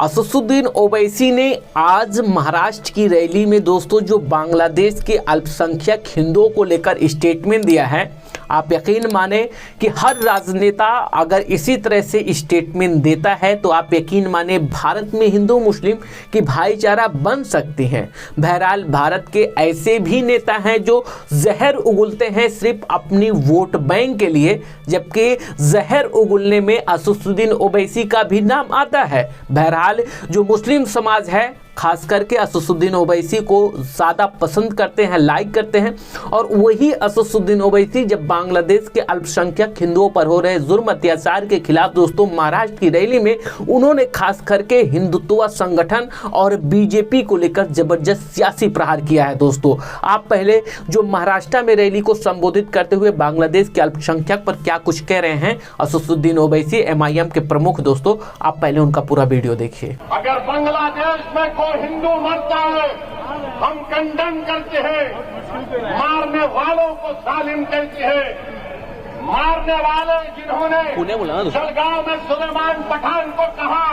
असदुद्दीन ओवैसी ने आज महाराष्ट्र की रैली में दोस्तों जो बांग्लादेश के अल्पसंख्यक हिंदुओं को लेकर स्टेटमेंट दिया है, आप यकीन माने कि हर राजनेता अगर इसी तरह से स्टेटमेंट देता है तो आप यकीन माने भारत में हिंदू मुस्लिम की भाईचारा बन सकती है। बहरहाल भारत के ऐसे भी नेता हैं जो जहर उगलते हैं सिर्फ अपनी वोट बैंक के लिए, जबकि जहर उगलने में असदुद्दीन ओवैसी का भी नाम आता है। बहरहाल जो मुस्लिम समाज है खास करके असदुद्दीन ओवैसी को ज़्यादा पसंद करते हैं, लाइक करते हैं, और वही असदुद्दीन ओवैसी जब बांग्लादेश के अल्पसंख्यक हिंदुओं पर हो रहे जुर्म अत्याचार के खिलाफ दोस्तों महाराष्ट्र की रैली में उन्होंने खास करके हिंदुत्व संगठन और बीजेपी को लेकर जबरदस्त सियासी प्रहार किया है। दोस्तों आप पहले जो महाराष्ट्र में रैली को संबोधित करते हुए बांग्लादेश के अल्पसंख्यक पर क्या कुछ कह रहे हैं असदुद्दीन ओवैसी MIM के प्रमुख, दोस्तों आप पहले उनका पूरा वीडियो देखिए। अगर बांग्लादेश में हिंदू मरता है हम कंडम करते हैं, मारने वालों को जालिम कहते हैं। मारने वाले जिन्होंने जलगांव में सुलेमान पठान को कहा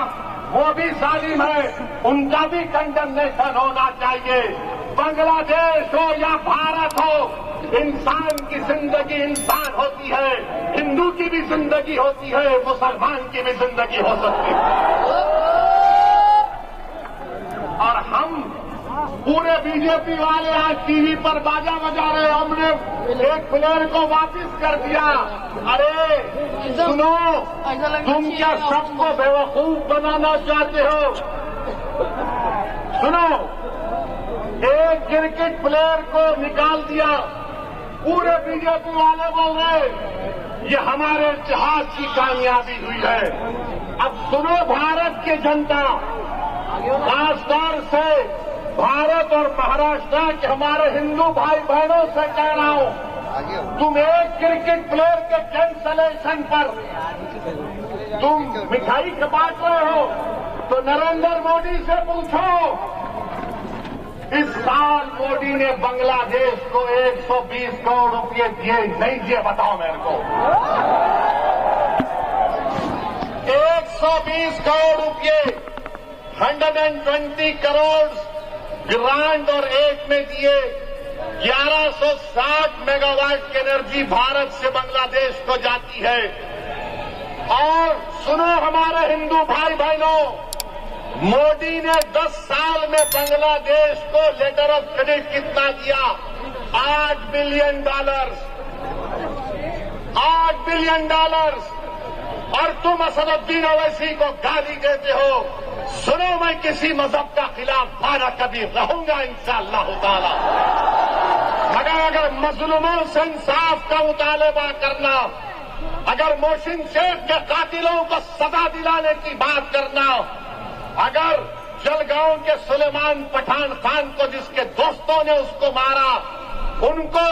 वो भी जालिम है, उनका भी कंडमनेशन होना चाहिए। बांग्लादेश हो या भारत हो, इंसान की जिंदगी इंसान होती है, हिंदू की भी जिंदगी होती है, मुसलमान की भी जिंदगी हो सकती है। और हम पूरे बीजेपी वाले आज टीवी पर बाजा बजा रहे, हमने एक प्लेयर को वापस कर दिया। अरे सुनो, तुम क्या सबको बेवकूफ बनाना चाहते हो? सुनो, एक क्रिकेट प्लेयर को निकाल दिया, पूरे बीजेपी वाले बोल रहे ये हमारे इतिहास की कामयाबी हुई है। अब सुनो भारत की जनता, खासतौर से भारत और महाराष्ट्र के हमारे हिंदू भाई बहनों से कह रहा हूं, तुम एक क्रिकेट प्लेयर के कैंसलेशन पर तुम मिठाई बांट रहे हो तो नरेंद्र मोदी से पूछो। इस साल मोदी ने बांग्लादेश को 120 करोड़ रुपए दिए नहीं दिए, बताओ मेरे को। 120 करोड़ रुपए 120 करोड़ ग्रांट और एक में दिए 1160 मेगावाट की एनर्जी भारत से बांग्लादेश को जाती है। और सुनो हमारे हिंदू भाई बहनों, मोदी ने 10 साल में बांग्लादेश को लेटर ऑफ क्रेडिट कितना दिया? $8 बिलियन। $8 बिलियन। और तुम असदुद्दीन ओवैसी को गाली देते हो। सुनो, मैं किसी मजहब का खिलाफ ना कभी रहूंगा इंशाअल्लाह ताला, मगर अगर मजलूमों से इंसाफ का मुतालबा करना, अगर मोहसिन शेख के कातिलों को सजा दिलाने की बात करना, अगर जलगांव के सुलेमान पठान खान को जिसके दोस्तों ने उसको मारा उनको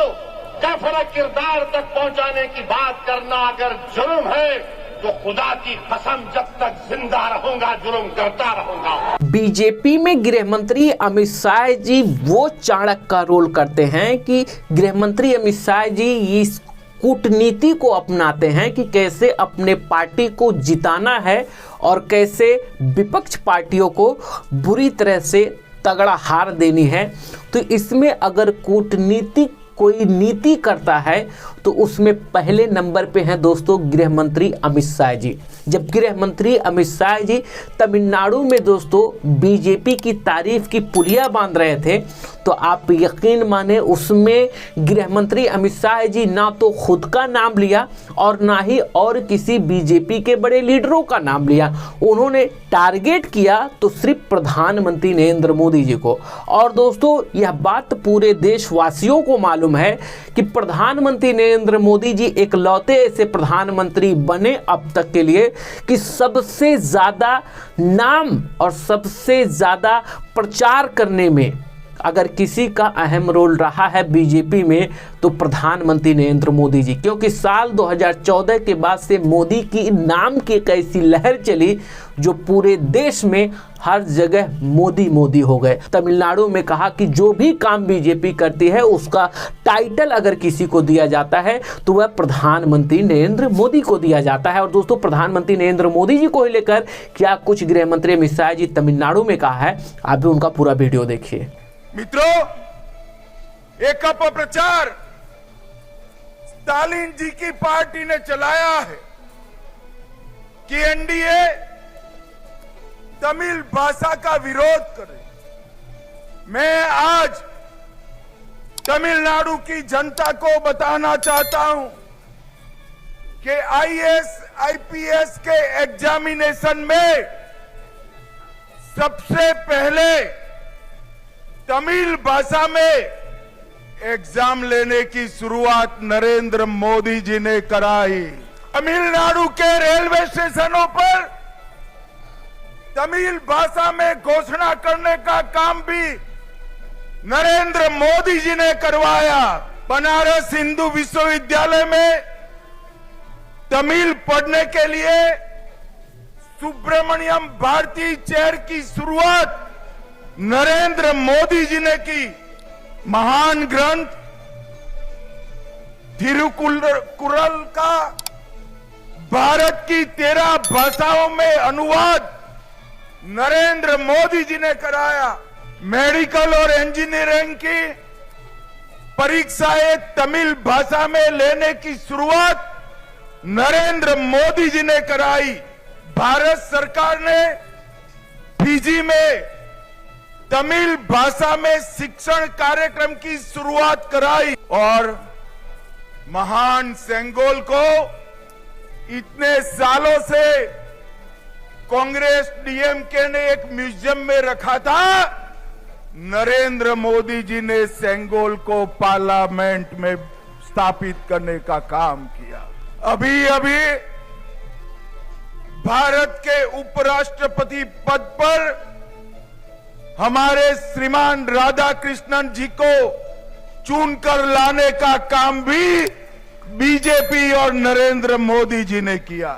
कफर किरदार तक पहुंचाने की बात करना अगर जुर्म है तो खुदा की कसम जब तक जिंदा रहूंगा जुर्म करता रहूंगा। बीजेपी में गृह मंत्री अमित शाह जी वो चाणक्य का रोल करते हैं कि गृह मंत्री अमित शाह जी इस कूटनीति को अपनाते हैं कि कैसे अपने पार्टी को जिताना है और कैसे विपक्ष पार्टियों को बुरी तरह से तगड़ा हार देनी है। तो इसमें अगर कूटनीति कोई नीति करता है तो उसमें पहले नंबर पे हैं दोस्तों गृह मंत्री अमित शाह जी। जब गृह मंत्री अमित शाह जी तमिलनाडु में दोस्तों बीजेपी की तारीफ की पुलिया बांध रहे थे तो आप यकीन माने उसमें गृह मंत्री अमित शाह जी ना तो खुद का नाम लिया और ना ही और किसी बीजेपी के बड़े लीडरों का नाम लिया। उन्होंने टारगेट किया तो सिर्फ प्रधानमंत्री नरेंद्र मोदी जी को। और दोस्तों यह बात पूरे देशवासियों को मालूम है कि प्रधानमंत्री नरेंद्र मोदी जी एकलौते ऐसे प्रधानमंत्री बने अब तक के लिए कि सबसे ज़्यादा नाम और सबसे ज़्यादा प्रचार करने में अगर किसी का अहम रोल रहा है बीजेपी में तो प्रधानमंत्री नरेंद्र मोदी जी, क्योंकि साल 2014 के बाद से मोदी की नाम की एक ऐसी लहर चली जो पूरे देश में हर जगह मोदी मोदी हो गए। तमिलनाडु में कहा कि जो भी काम बीजेपी करती है उसका टाइटल अगर किसी को दिया जाता है तो वह प्रधानमंत्री नरेंद्र मोदी को दिया जाता है। और दोस्तों, प्रधानमंत्री नरेंद्र मोदी जी को लेकर क्या कुछ गृह मंत्री अमित शाह जी तमिलनाडु में कहा है, आप भी उनका पूरा वीडियो देखिए। मित्रों, एक अपप्रचार स्टालिन जी की पार्टी ने चलाया है कि एनडीए तमिल भाषा का विरोध करे। मैं आज तमिलनाडु की जनता को बताना चाहता हूं कि आईएएस आईपीएस के एग्जामिनेशन में सबसे पहले तमिल भाषा में एग्जाम लेने की शुरुआत नरेंद्र मोदी जी ने कराई। तमिलनाडु के रेलवे स्टेशनों पर तमिल भाषा में घोषणा करने का काम भी नरेंद्र मोदी जी ने करवाया। बनारस हिंदू विश्वविद्यालय में तमिल पढ़ने के लिए सुब्रमण्यम भारती चेयर की शुरुआत नरेंद्र मोदी जी ने की। महान ग्रंथ थिरुकुरल का भारत की 13 भाषाओं में अनुवाद नरेंद्र मोदी जी ने कराया। मेडिकल और इंजीनियरिंग की परीक्षाएं तमिल भाषा में लेने की शुरुआत नरेंद्र मोदी जी ने कराई। भारत सरकार ने फिजी में तमिल भाषा में शिक्षण कार्यक्रम की शुरुआत कराई और महान सेंगोल को इतने सालों से कांग्रेस डीएमके ने एक म्यूजियम में रखा था। नरेंद्र मोदी जी ने सेंगोल को पार्लियामेंट में स्थापित करने का काम किया। अभी अभी भारत के उपराष्ट्रपति पद पर हमारे श्रीमान राधाकृष्णन जी को चुनकर लाने का काम भी बीजेपी और नरेंद्र मोदी जी ने किया।